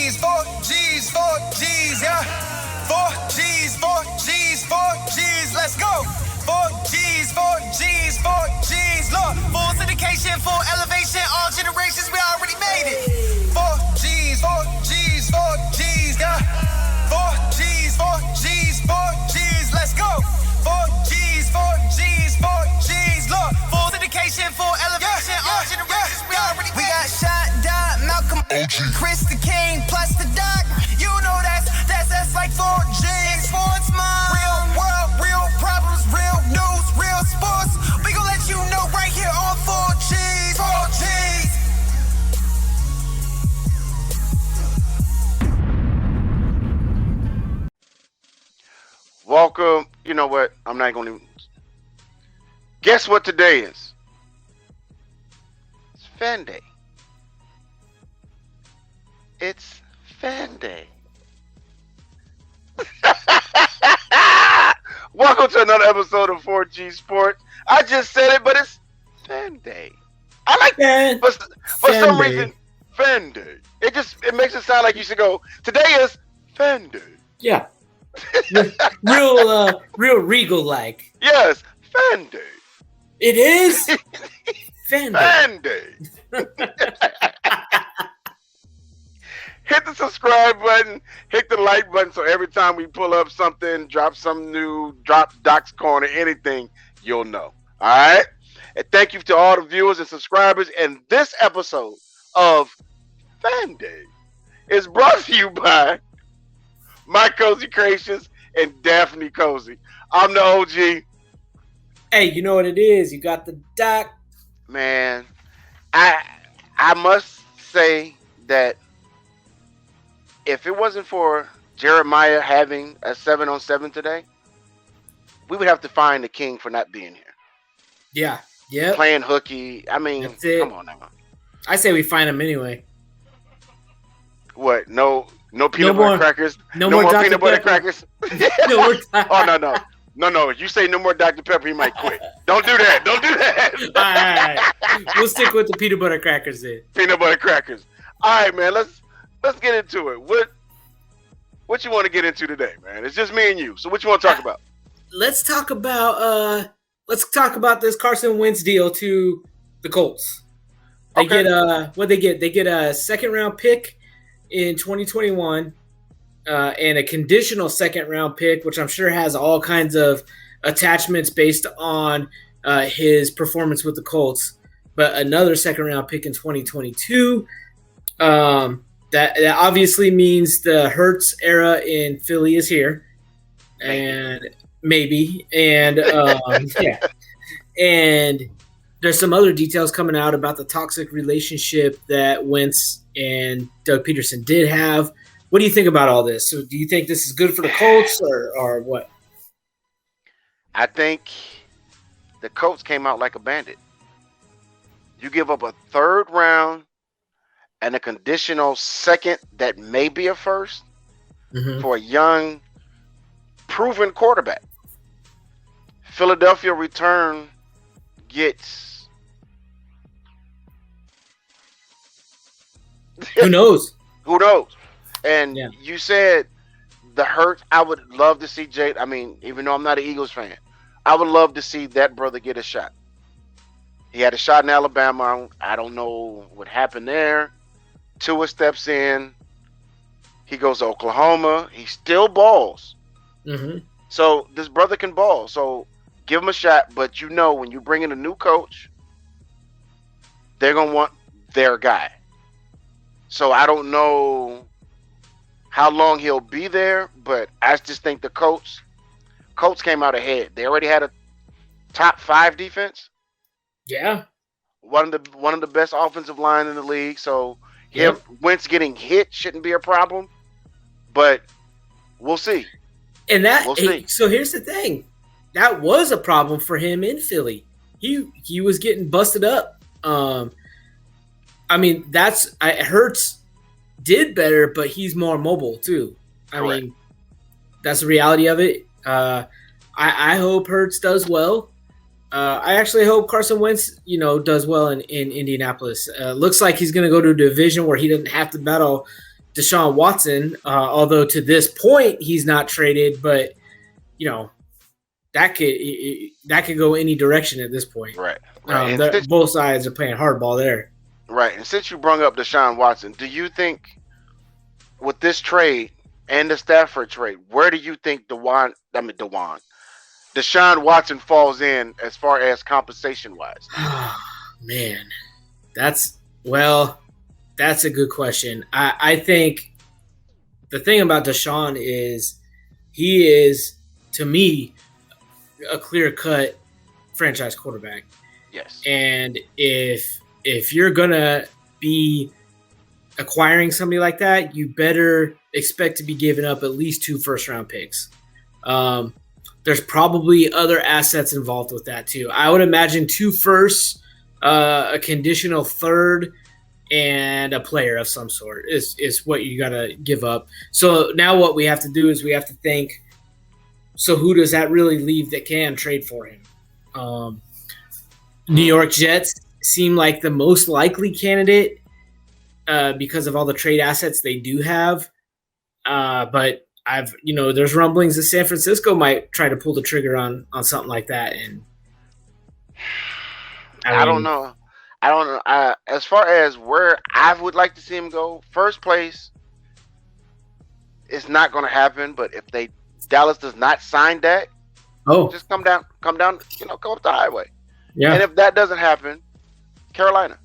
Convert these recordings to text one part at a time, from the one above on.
G's, 4 G's, yeah. 4 G's, 4 G's, 4 G's, let's go. 4 G's, 4 G's, 4 G's, look. Full syndication, full elevation, all generations, we already made it. 4 G's, 4 G's, 4 G's, yeah. 4 G's, 4 G's, 4 G's, let's go. 4 G's, 4 G's, 4 G's, look. Full syndication, full elevation, all generations, we already made it. We got Shot, Dot, Malcolm, Chris the King, plus the Doc. You know that's like 4 G's. Sports mind. Real world, real problems, real news, real sports. We gon' let you know right here on 4 G's. 4 G's. Welcome. You know what? I'm not going to. Guess what today is? It's Fan Day. It's Fan Day. Welcome to another episode of 4G Sports. I just said it, but it's Fan Day. I like that. For some reason, Fan Day. It makes it sound like you should go, today is Fan Day. Yeah. real regal like. Yes, Fan Day. It is Fan Day. Fan Day. Hit the subscribe button, hit the like button, so every time we pull up something, drop something new, drop Doc's Corner, anything, you'll know. All right? And thank you to all the viewers and subscribers. And this episode of Fan Day is brought to you by My Cozy Creations and Daphne Cozy. I'm the OG. Hey, you know what it is? You got the Doc. Man, I must say that if it wasn't for Jeremiah having a 7-on-7 today, we would have to find the king for not being here. Yeah. Yeah. Playing hooky. I mean, come on now. I say we find him anyway. What? No peanut butter crackers? No more peanut butter crackers? No. No. If you say no more Dr. Pepper, he might quit. Don't do that. All right. We'll stick with the peanut butter crackers then. Peanut butter crackers. All right, man. Let's get into it. What you want to get into today, man? It's just me and you. So what you want to talk about? Let's talk about this Carson Wentz deal to the Colts. They get what they get? They get a second round pick in 2021 and a conditional second round pick, which I'm sure has all kinds of attachments based on his performance with the Colts. But another second round pick in 2022. That obviously means the Hurts era in Philly is here, and maybe, and yeah, and there's some other details coming out about the toxic relationship that Wentz and Doug Peterson did have. What do you think about all this? So, do you think this is good for the Colts, or what? I think the Colts came out like a bandit. You give up a third round and a conditional second that may be a first for a young, proven quarterback. Philadelphia return gets... Who knows? Who knows? And you said the Hurts, I would love to see Jade. I mean, even though I'm not an Eagles fan, I would love to see that brother get a shot. He had a shot in Alabama. I don't know what happened there. Tua steps in. He goes to Oklahoma. He still balls. So this brother can ball. So give him a shot. But you know, when you bring in a new coach, they're going to want their guy. So I don't know how long he'll be there, but I just think the Colts came out ahead. They already had a top 5 defense. Yeah. One of the best offensive line in the league. So Wentz getting hit shouldn't be a problem, but we'll see. And so here's the thing. That was a problem for him in Philly. He was getting busted up. I mean, Hurts did better, but he's more mobile too. I mean, that's the reality of it. I hope Hurts does well. I actually hope Carson Wentz, does well in Indianapolis. Looks like he's going to go to a division where he doesn't have to battle, Deshaun Watson, although to this point he's not traded, but that could go any direction at this point. Right. Both sides are playing hardball there. Right. And since you brought up Deshaun Watson, do you think with this trade and the Stafford trade, where do you think Deshaun Watson falls in as far as compensation wise? Man, that's a good question. I think the thing about Deshaun is he is, to me, a clear-cut franchise quarterback. Yes. And if you're gonna be acquiring somebody like that, you better expect to be giving up at least 2 first-round picks. There's probably other assets involved with that too. I would imagine 2 firsts, a conditional third, and a player of some sort is what you gotta give up. So now what we have to do is we have to think, so who does that really leave that can trade for him? New York Jets seem like the most likely candidate because of all the trade assets they do have. But there's rumblings that San Francisco might try to pull the trigger on something like that. And I don't know. As far as where I would like to see him go, first place, it's not going to happen. But if Dallas does not sign Dak, just come down, come up the highway. Yeah. And if that doesn't happen, Carolina.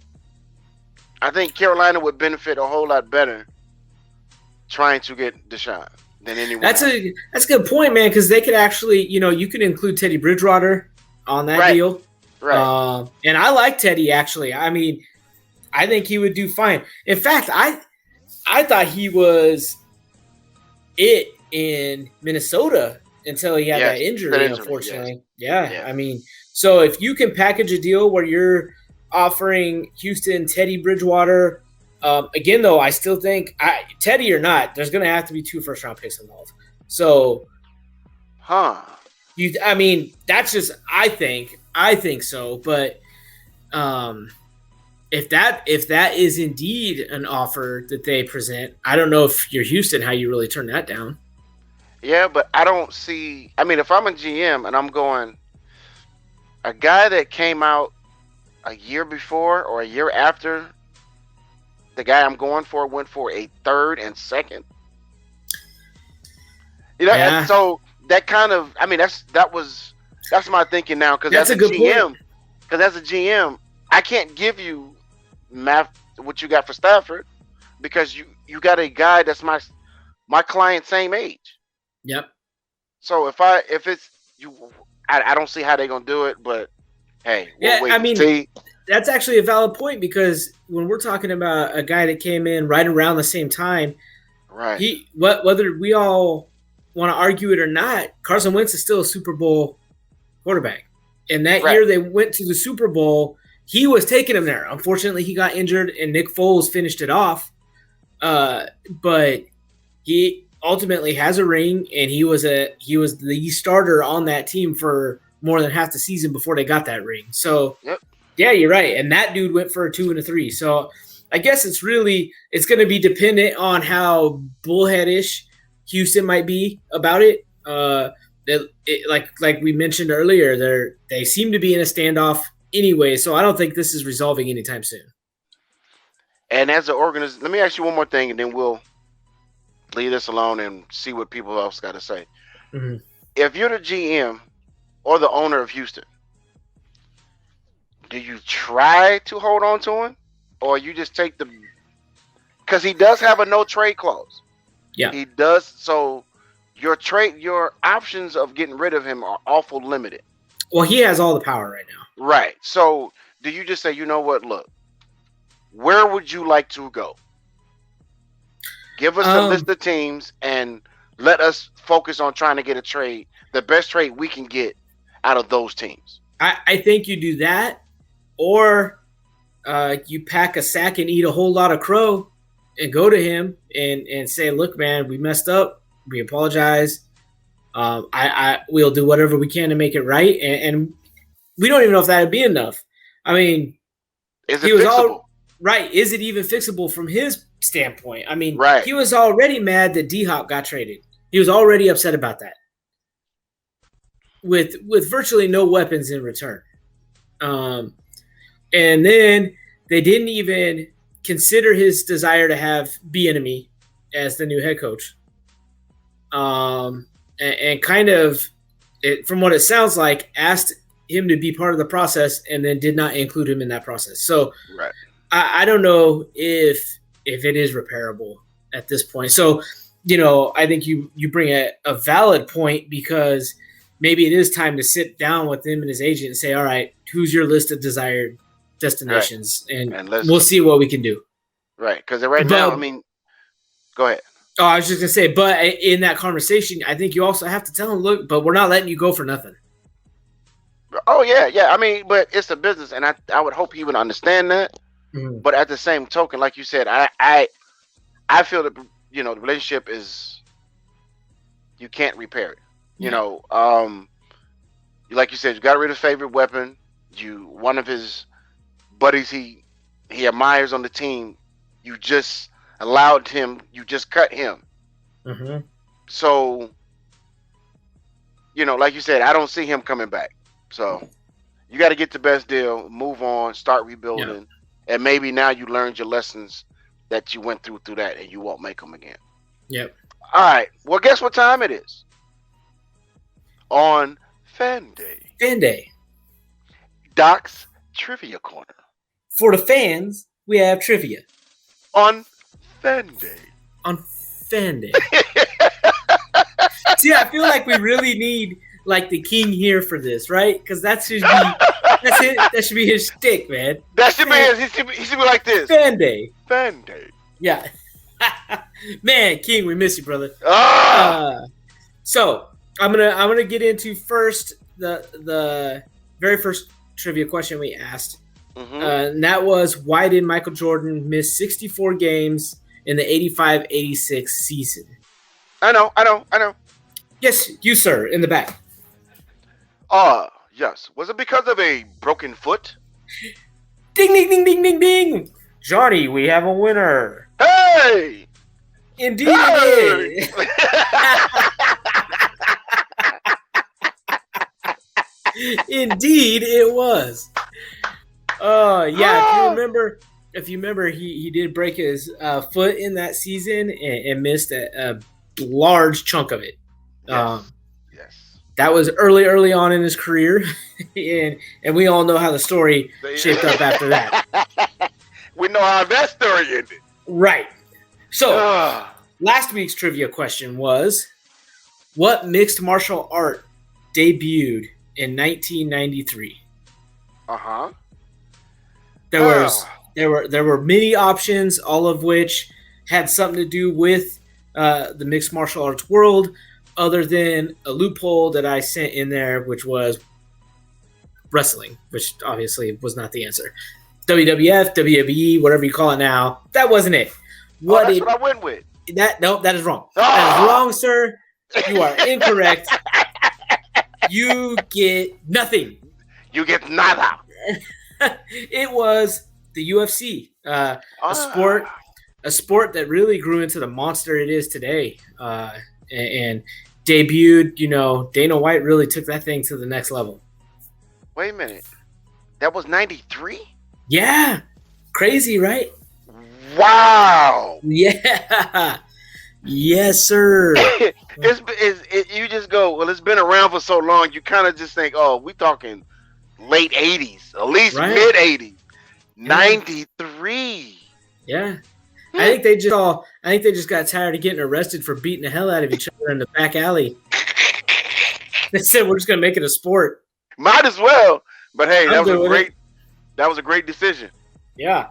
I think Carolina would benefit a whole lot better trying to get Deshaun than anyone. That's a good point, man, because they could actually, you could include Teddy Bridgewater on that deal. Right. And I like Teddy, actually. I mean, I think he would do fine. In fact, I thought he was it in Minnesota until he had that injury, unfortunately. Yes. Yeah. I mean, so if you can package a deal where you're offering Houston Teddy Bridgewater, again, though, I still think Teddy or not, there's going to have to be 2 first-round picks involved. So, that's just I think so. But if that is indeed an offer that they present, I don't know if you're Houston, how you really turn that down. Yeah, but I don't see. I mean, if I'm a GM and I'm going, a guy that came out a year before or a year after the guy I'm going for went for a 3rd and 2nd. And so that kind of, I mean, that's my thinking now, because as a GM, I can't give you what you got for Stafford, because you got a guy that's my client's same age. Yep. So if it's you, I don't see how they're gonna do it, but hey, that's actually a valid point, because when we're talking about a guy that came in right around the same time, right? Whether we all want to argue it or not, Carson Wentz is still a Super Bowl quarterback, and that year they went to the Super Bowl, he was taking him there. Unfortunately, he got injured, and Nick Foles finished it off. But he ultimately has a ring, and he was the starter on that team for more than half the season before they got that ring. So, yeah, you're right. And that dude went for a 2 and a 3. So I guess it's going to be dependent on how bullheadish Houston might be about it. Like we mentioned earlier, they seem to be in a standoff anyway. So I don't think this is resolving anytime soon. And as an organization, let me ask you one more thing, and then we'll leave this alone and see what people else got to say. Mm-hmm. If you're the GM or the owner of Houston, do you try to hold on to him, or you just take because he does have a no trade clause. Yeah, he does. So your options of getting rid of him are awful limited. Well, he has all the power right now. Right. So do you just say, you know what, look, where would you like to go? Give us a list of teams and let us focus on trying to get a trade, the best trade we can get out of those teams. I think you do that, or you pack a sack and eat a whole lot of crow and go to him and say, look, man, we messed up. We apologize. We'll do whatever we can to make it right. And we don't even know if that would be enough. I mean, is it fixable? Right. Is it even fixable from his standpoint. I mean, right. He was already mad that D-Hop got traded. He was already upset about that. With virtually no weapons in return. And then they didn't even consider his desire to have Bieniemy as the new head coach. And kind of, from what it sounds like, asked him to be part of the process and then did not include him in that process. So right. I don't know if it is repairable at this point. So, I think you bring a valid point, because maybe it is time to sit down with him and his agent and say, all right, who's your list of desired destinations? Right. And we'll see what we can do. Right. Because now, I mean, go ahead. Oh, I was just going to say, but in that conversation, I think you also have to tell him, look, but we're not letting you go for nothing. Oh, yeah, yeah. I mean, but it's a business, and I would hope he would understand that. Mm-hmm. But at the same token, like you said, I feel that, the relationship is, you can't repair it. Like you said, you got rid of his favorite weapon. One of his buddies he admires on the team, you just allowed him, you just cut him. Mm-hmm. So, like you said, I don't see him coming back. So you got to get the best deal, move on, start rebuilding. Yeah. And maybe now you learned your lessons that you went through that, and you won't make them again. Yep. All right. Well, guess what time it is? On Fan Day. Fan Day. Doc's Trivia Corner. For the fans, we have trivia. On Fan Day. On Fan Day. See, I feel like we really need the king here for this, right? Because that should be his shtick, man. That should be his. He should be like this. Fan Day. Fan Day. Yeah. Man, King, we miss you, brother. So I'm gonna get into first the very first trivia question we asked. Mm-hmm. And that was, why did Michael Jordan miss 64 games in the 85-86 season? I know. Yes, you, sir, in the back. Yes. Was it because of a broken foot? Ding, ding, ding, ding, ding, ding. Johnny, we have a winner. Hey! Indeed it is. Indeed it was. Yeah, if you remember, he did break his foot in that season and missed a large chunk of it. Yes. That was early on in his career, and we all know how the story shaped up after that. We know how that story ended. Right. So, last week's trivia question was, what mixed martial art debuted in 1993? Uh-huh. There were many options, all of which had something to do with the mixed martial arts world, other than a loophole that I sent in there, which was wrestling, which obviously was not the answer. WWF, WWE, whatever you call it now, that wasn't it. That's what I went with. That is wrong. That is wrong, sir. You are incorrect. You get nothing. You get nada. It was the UFC, a sport that really grew into the monster it is today, and debuted. Dana White really took that thing to the next level. Wait a minute, that was 93? Yeah, crazy, right? Wow. Yeah. Yes, sir. You just go, well, it's been around for so long, you kind of just think, oh, we talking late 80s, at least mid 80s. 93. Yeah. I think they just got tired of getting arrested for beating the hell out of each other in the back alley. They said, we're just going to make it a sport. Might as well. But hey, that was a great decision. Yeah.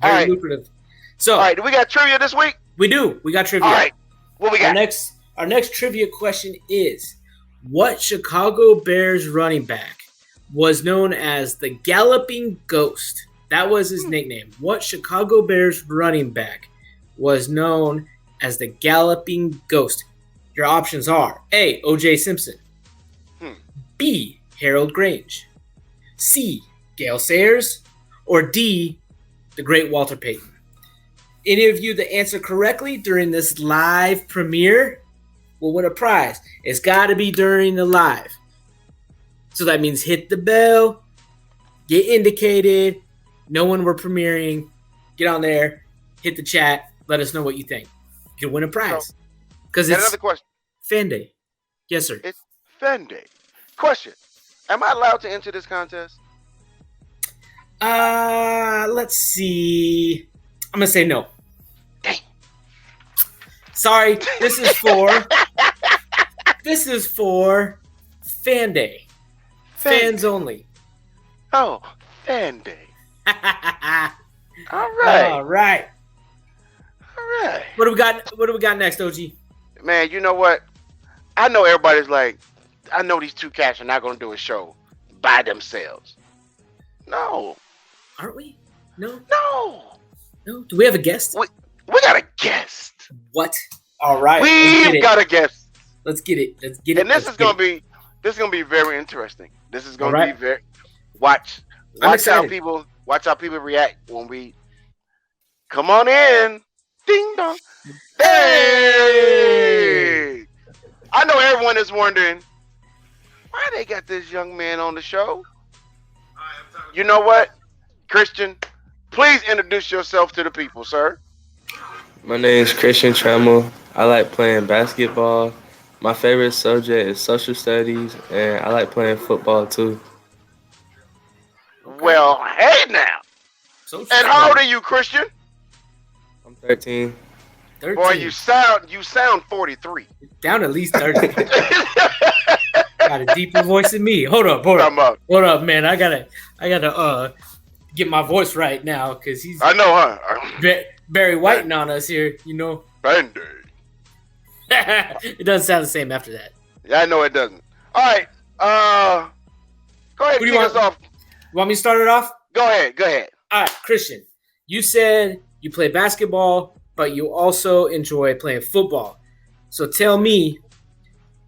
Very lucrative. So, all right, do we got trivia this week? We do. We got trivia. All right. What we got? Our next trivia question is, what Chicago Bears running back was known as the Galloping Ghost? That was his nickname. What Chicago Bears running back was known as the Galloping Ghost? Your options are A, O.J. Simpson, B, Harold Grange, C, Gale Sayers, or D, the great Walter Payton. Any of you that answer correctly during this live premiere will win a prize. It's got to be during the live. So that means hit the bell, get indicated, know when we're premiering, get on there, hit the chat, let us know what you think. You'll win a prize. Because it's another question. Fan Day. Yes, sir. It's Fan Day. Question. Am I allowed to enter this contest? Let's see. I'm going to say no. Dang. Sorry, this is for Fan Day. Fans only. Oh, Fan Day. All All right. What do we got next, OG? Man, you know what? I know everybody's like, I know these two cats are not going to do a show by themselves. No. Aren't we? No. Do we have a guest? We got a guest. What? All right. We've got a guest. Let's get it. And this is gonna be very interesting. This is gonna be very watch how people react when we come on in. Ding dong. Hey! I know everyone is wondering why they got this young man on the show. You know what? Christian, please introduce yourself to the people, sir. My name is Christian Trammell. I like playing basketball. My favorite subject is social studies, and I like playing football too. Well, hey now. And how old are you, Christian? I'm 13. Boy, you sound 43. Down at least 30. Got a deeper voice than me. Hold up, man. I gotta get my voice right now because he's. I know, huh? Barry Whiting on us here, you know. Bendy. It doesn't sound the same after that. Yeah, I know it doesn't. All right. Go ahead and kick us off. You want me to start it off? Go ahead. All right, Christian. You said you play basketball, but you also enjoy playing football. So tell me,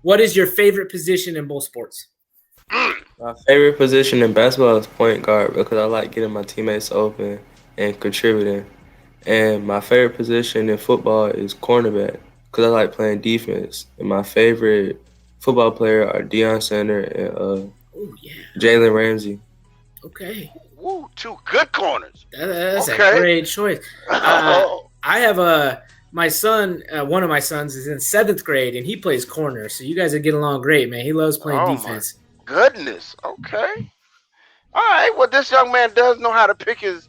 what is your favorite position in both sports? My favorite position in basketball is point guard because I like getting my teammates open and contributing. And my favorite position in football is cornerback because I like playing defense. And my favorite football player are Deion Sanders and Jalen Ramsey. Okay. Ooh, two good corners. That's a great choice. I have my son, one of my sons is in 7th grade, and he plays corner. So you guys would get along great, man. He loves playing defense. My goodness. Okay. All right. Well, this young man does know how to pick his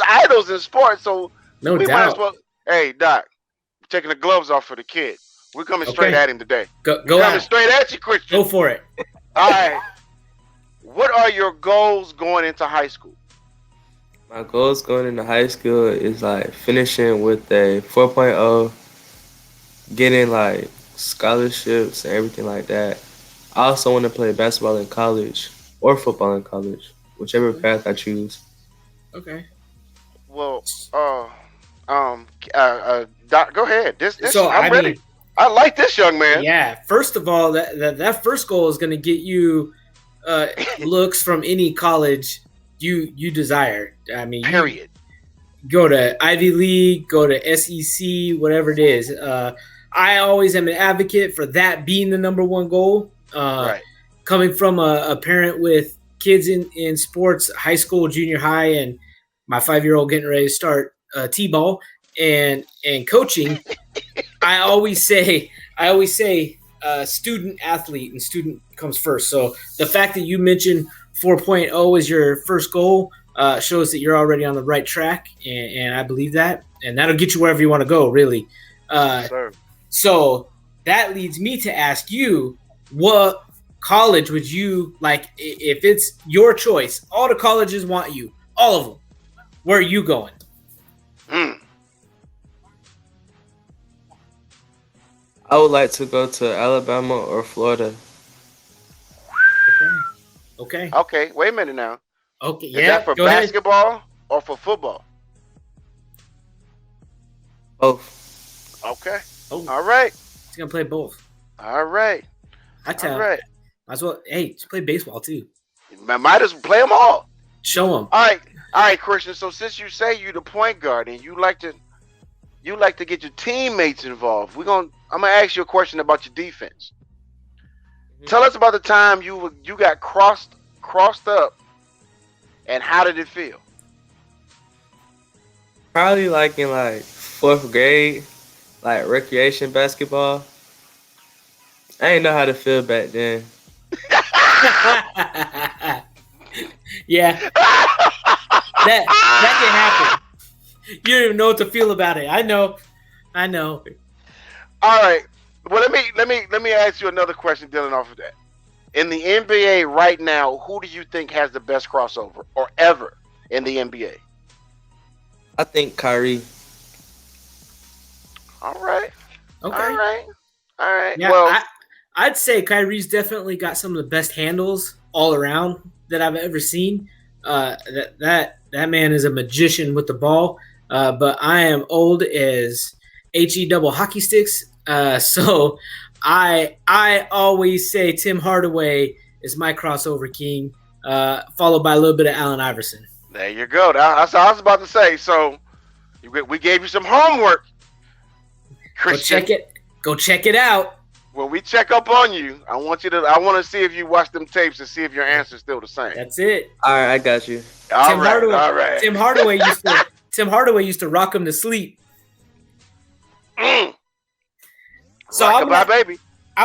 idols in sports, so no doubt. Might as well. Hey, Doc, taking the gloves off for the kid. We're coming straight at him today. Go coming straight at you, Christian. Go for it. All right. What are your goals going into high school? My goals going into high school is like finishing with a 4.0, getting like scholarships and everything like that. I also want to play basketball in college or football in college, whichever path I choose. Okay. Well, Doc, go ahead. I'm ready. Mean, I like this young man. Yeah. First of all, that first goal is going to get you looks from any college you desire. I mean, period. Go to Ivy League, go to SEC, whatever it is. I always am an advocate for that being the number one goal. Right. Coming from a parent with kids in sports, high school, junior high, and my 5-year-old getting ready to start T-ball and coaching, I always say student athlete and student comes first. So the fact that you mentioned 4.0 is your first goal shows that you're already on the right track, and I believe that, and that'll get you wherever you want to go, really. So that leads me to ask you, what college would you like if it's your choice? All the colleges want you, all of them. Where are you going? I would like to go to Alabama or Florida. Okay. Wait a minute now. Okay. Is that for basketball or for football? Both. Okay. Oh. All right. He's gonna play both. All right. All right. Might as well. Hey, just play baseball too. Might as well play them all. Show them. All right, Christian. So since you say you're the point guard and you like to you like to get your teammates involved. I'm gonna ask you a question about your defense. Tell us about the time you got crossed up, and how did it feel? Probably like in like 4th grade, like recreation basketball. I didn't know how to feel back then. Yeah, that can happen. You don't even know what to feel about it. I know. All right. Well, let me ask you another question, dealing off of that. In the NBA right now, who do you think has the best crossover or ever in the NBA? I think Kyrie. All right. Okay. All right. Yeah, well, I'd say Kyrie's definitely got some of the best handles all around that I've ever seen. That man is a magician with the ball. But I am old as HE double hockey sticks. So I always say Tim Hardaway is my crossover king, followed by a little bit of Allen Iverson. there you go. That's what I was about to say. So we gave you some homework, Christian. Go check it out. When we check up on you, I want to see if you watch them tapes and see if your answer's still the same. That's it. All right, I got you. All right. Tim Hardaway used to rock him to sleep. So I'm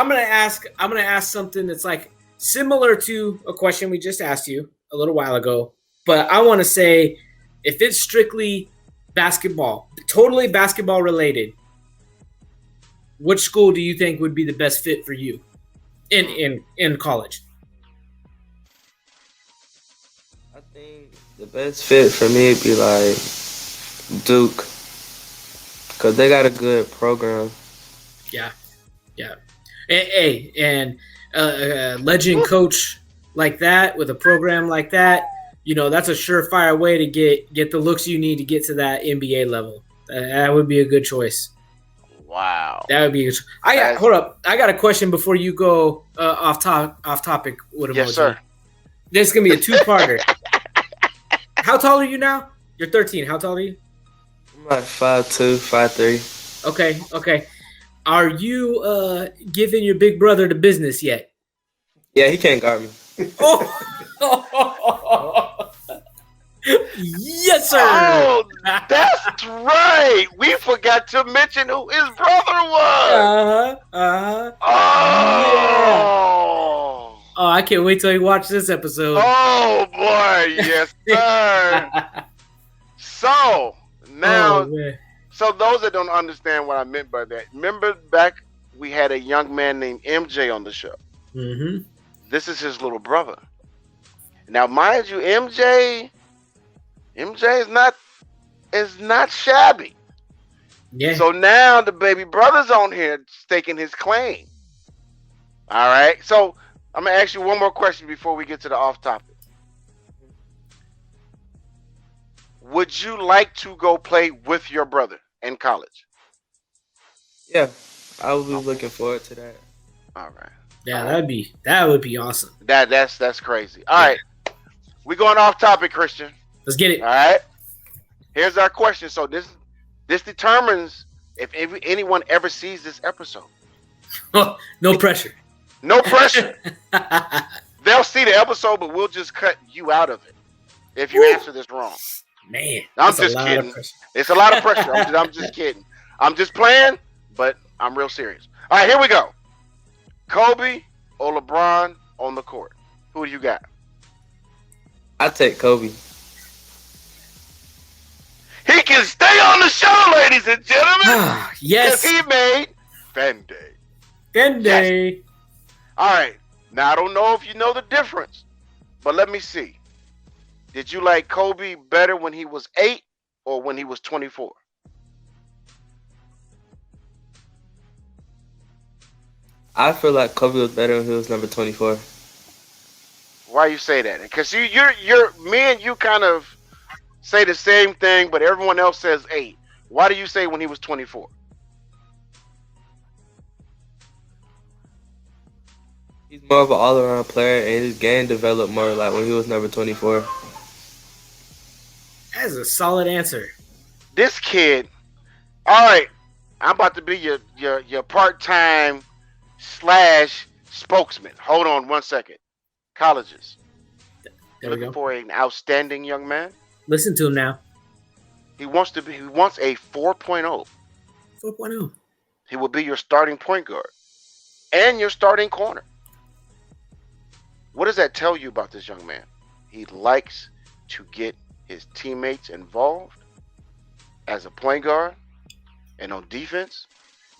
gonna ask something that's like similar to a question we just asked you a little while ago, but I want to say if it's strictly basketball, totally basketball related, which school do you think would be the best fit for you in college? I think the best fit for me would be like Duke, because they got a good program. Yeah. And a legend coach like that with a program like that, that's a surefire way to get the looks you need to get to that NBA level. That would be a good choice. Wow. That would be. Hold up. I got a question before you go off topic with emoji. Yes, sir. This is gonna be a two-parter. How tall are you now? You're 13. How tall are you? I'm like 5'2", 5'3". Okay. Are you giving your big brother the business yet? Yeah, he can't guard me. Oh. Yes, sir. Oh, that's right. We forgot to mention who his brother was. Oh. Yeah. Oh, I can't wait till you watch this episode. Oh boy, yes, sir. So now, so those that don't understand what I meant by that, remember back we had a young man named MJ on the show. Mm-hmm. This is his little brother. Now, mind you, MJ is not shabby. Yeah. So now the baby brother's on here staking his claim. All right. So I'm gonna ask you one more question before we get to the off topic. Would you like to go play with your brother in college? Yeah, I would be looking forward to that. All right. Yeah, that would be awesome. That's crazy. All right. We're going off topic, Christian. Let's get it. All right. Here's our question. So this determines if anyone ever sees this episode. No pressure. No pressure. They'll see the episode, but we'll just cut you out of it if you answer this wrong. Man, I'm just kidding. It's a lot of pressure. I'm just kidding. I'm just playing, but I'm real serious. All right, here we go. Kobe or LeBron on the court? Who do you got? I take Kobe. He can stay on the show, ladies and gentlemen. Yes. Because he made Vending. Vending. Yes. All right. Now, I don't know if you know the difference, but let me see. Did you like Kobe better when he was 8 or when he was 24? I feel like Kobe was better when he was number 24. Why you say that? Because you're me and you kind of say the same thing, but everyone else says 8. Why do you say when he was 24? He's more of an all-around player, and his game developed more like when he was number 24. That is a solid answer. This kid, All right, I'm about to be your part-time / spokesman. Hold on 1 second. Colleges. There we Looking go. for an outstanding young man. Listen to him now. He wants a 4.0. 4.0. He will be your starting point guard and your starting corner. What does that tell you about this young man? He likes to get his teammates involved as a point guard, and on defense,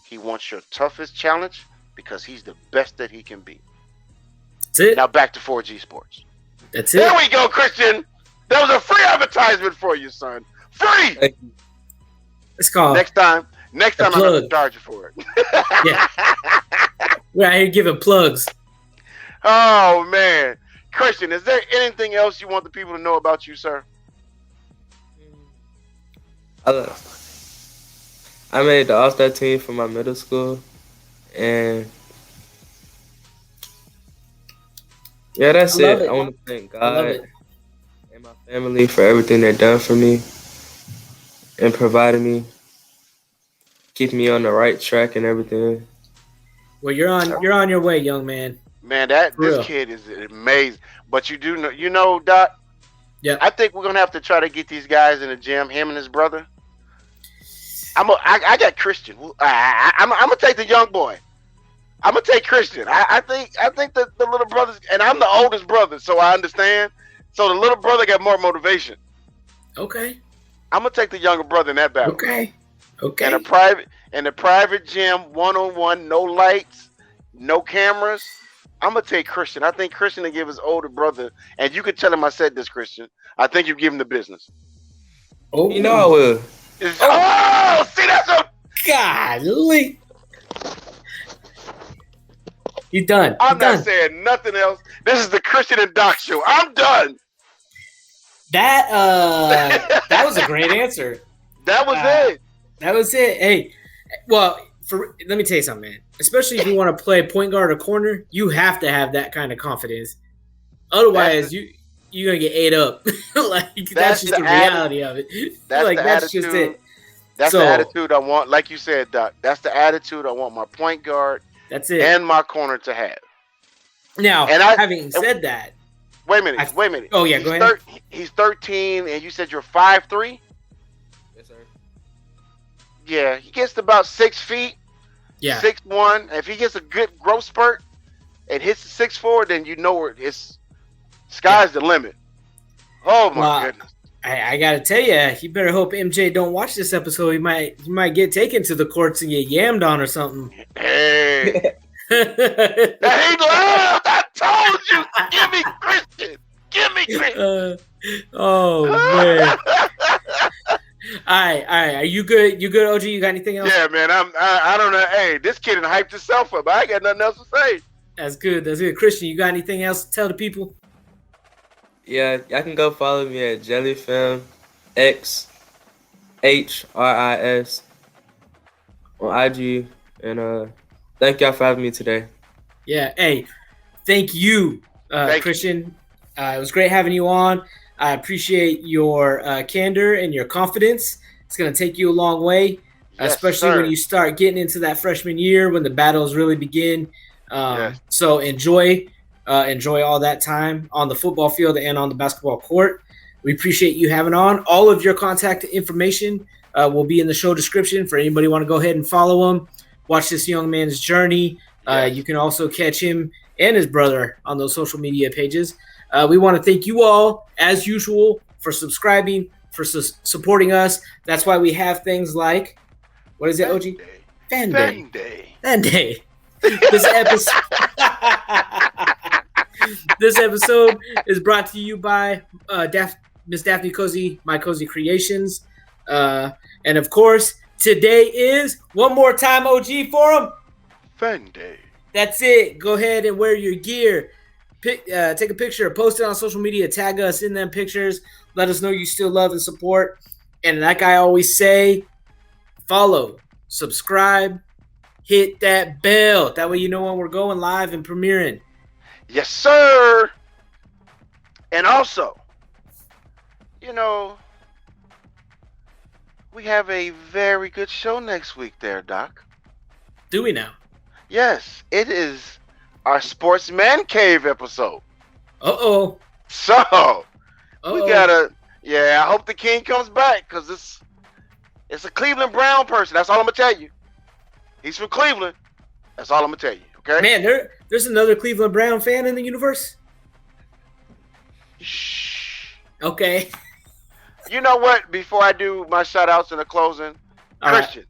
he wants your toughest challenge because he's the best that he can be. That's it. Now back to 4G Sports. That's it. There we go, Christian. That was a free advertisement for you, son. Free. Thank you. It's called Next time I'm going to charge you for it. Yeah. We're out here giving plugs. Oh, man. Christian, is there anything else you want the people to know about you, sir? I made the All-Star team for my middle school, and yeah, that's it. I want to thank God and my family for everything they've done for me and provided me, keep me on the right track and everything. Well, you're on your way, young man. Man, this kid is amazing. But you know, Doc. Yeah. I think we're gonna have to try to get these guys in the gym. Him and his brother. I got Christian. I'm gonna take the young boy. I'm gonna take Christian. I think the little brothers, and I'm the oldest brother, so I understand. So the little brother got more motivation. Okay. I'm gonna take the younger brother in that battle. Okay. In a private gym, 1-on-1, no lights, no cameras. I'm gonna take Christian. I think Christian will give his older brother, and you can tell him I said this, Christian. I think you give him the business. Oh, you know I will. Oh, see, that's a golly. You done. I'm not saying nothing else. This is the Christian and Doc show. I'm done. That was a great answer. That was it. That was it. Hey, well, let me tell you something, man. Especially if you want to play point guard or corner, you have to have that kind of confidence. Otherwise, you're gonna get ate up. That's just the reality of it. That's just it. That's the attitude I want. Like you said, Doc. That's the attitude I want my point guard. That's it. And my corner to have. Now, having said that, wait a minute. Oh yeah, go ahead. He's 13, and you said you're 5'3". Yes, sir. Yeah, he gets to about 6 feet. Yeah, 6'1". If he gets a good growth spurt and hits the 6'4", then you know where it's sky's the limit. Oh my goodness! I gotta tell you better hope MJ don't watch this episode. He might get taken to the courts and get yammed on or something. Hey, he laughed. I told you. Give me Christian. Oh man. All right. Are you good? You good, OG? You got anything else? Yeah, man. I don't know. Hey, this kid done hyped himself up. I ain't got nothing else to say. That's good. Christian, you got anything else to tell the people? Yeah, y'all can go follow me at JellyFilm XHRIS on IG, and thank y'all for having me today. Yeah, hey, thank you, Christian. It was great having you on. I appreciate your candor and your confidence. It's going to take you a long way, especially when you start getting into that freshman year when the battles really begin. So enjoy all that time on the football field and on the basketball court. We appreciate you having on. All of your contact information will be in the show description for anybody who want to go ahead and follow him, watch this young man's journey. You can also catch him and his brother on those social media pages. We want to thank you all, as usual, for subscribing, for supporting us. That's why we have things like, what is it, OG? Fan Day. This episode is brought to you by Miss Daphne Cozy, My Cozy Creations. And of course, today is, one more time, OG, for them. Fan Day. That's it. Go ahead and wear your gear. Take a picture, post it on social media, tag us in them pictures. Let us know you still love and support. And like I always say, follow, subscribe, hit that bell. That way you know when we're going live and premiering. Yes, sir. And also, we have a very good show next week there, Doc. Do we now? Yes, it is our Sports Man Cave episode. Uh-oh. So, we gotta, I hope the king comes back, because it's a Cleveland Brown person. That's all I'm going to tell you. He's from Cleveland. That's all I'm going to tell you, okay? Man, there's another Cleveland Brown fan in the universe? Shh. Okay. You know what? Before I do my shout-outs and the closing, Christian,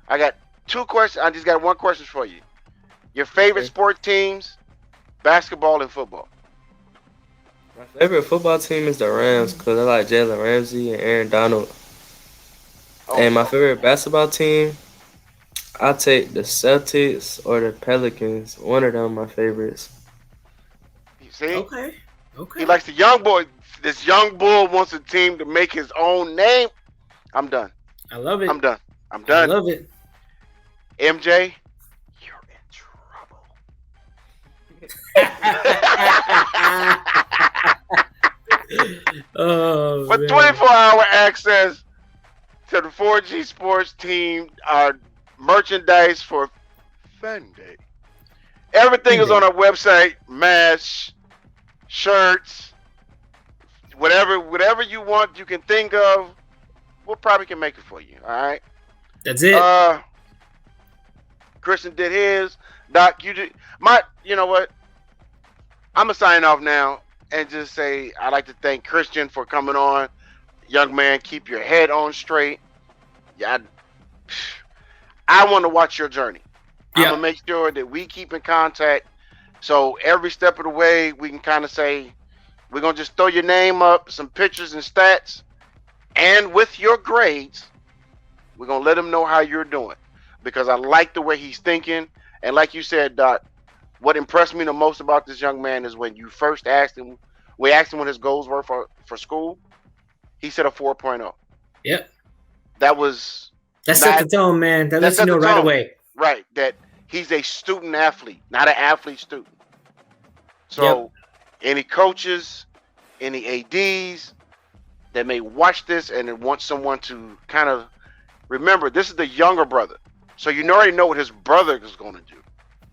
I got 2 questions. I just got 1 question for you. Your favorite sport teams, basketball and football. My favorite football team is the Rams because I like Jalen Ramsey and Aaron Donald. And my favorite basketball team, I'll take the Celtics or the Pelicans. One of them my favorites. You see? Okay. He likes the young boy. This young bull wants a team to make his own name. I'm done. I love it. I'm done. I love it. MJ, you're in trouble. For 24-hour access to the 4G Sports team, merchandise for Vending. Everything is on our website. Mash, shirts, whatever you want, you can think of, we probably can make it for you. All right. That's it. Christian did his. Doc, you did my. You know what? I'm gonna sign off now and just say I'd like to thank Christian for coming on. Young man, keep your head on straight. Yeah, I want to watch your journey. I'm gonna make sure that we keep in contact. So every step of the way, we can kind of say we're gonna just throw your name up, some pictures and stats, and with your grades, we're gonna let him know how you're doing. Because I like the way he's thinking, and like you said, Doc, what impressed me the most about this young man is when you first asked him, we asked him what his goals were for school. He said a 4.0. Yep. That set the tone, man. That lets you know right away. Right, that he's a student athlete, not an athlete student. So, any coaches, any ADs that may watch this and want someone to kind of remember, this is the younger brother. So you already know what his brother is going to do.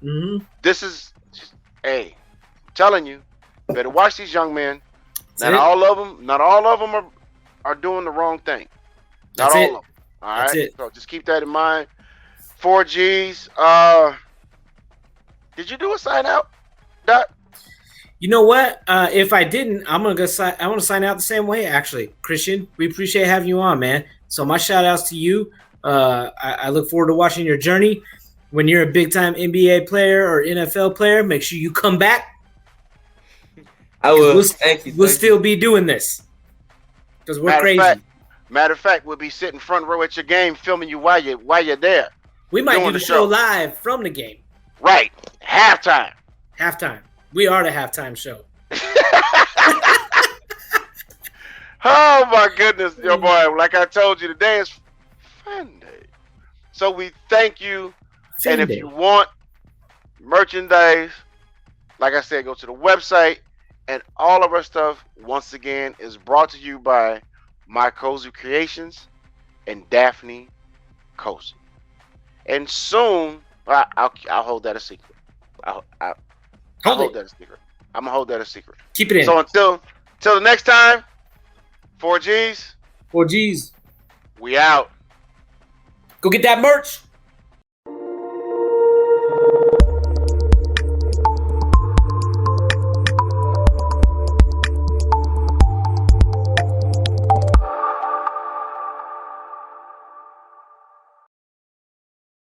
Mm-hmm. This is, I'm telling you, better watch these young men. Not all of them are doing the wrong thing. Not all of them. All right. So just keep that in mind. 4Gs. Did you do a sign out, Doc? You know what? If I didn't, I want to sign out the same way. Actually, Christian, we appreciate having you on, man. So my shout outs to you. I look forward to watching your journey. When you're a big time NBA player or NFL player, make sure you come back. I will. We'll still be doing this because we're crazy. Matter of fact, we'll be sitting front row at your game, filming you while you're there. We might do the show live from the game. Right, halftime. We are the halftime show. Oh my goodness, your boy! Like I told you, today is Fun Day. So we thank you. And if you want merchandise, like I said, go to the website. And all of our stuff, once again, is brought to you by My Cozy Creations and Daphne Cozy. And soon, I'll hold that a secret. I'll hold that a secret. I'm going to hold that a secret. Keep it in. So until the next time, 4Gs. We out. Go get that merch.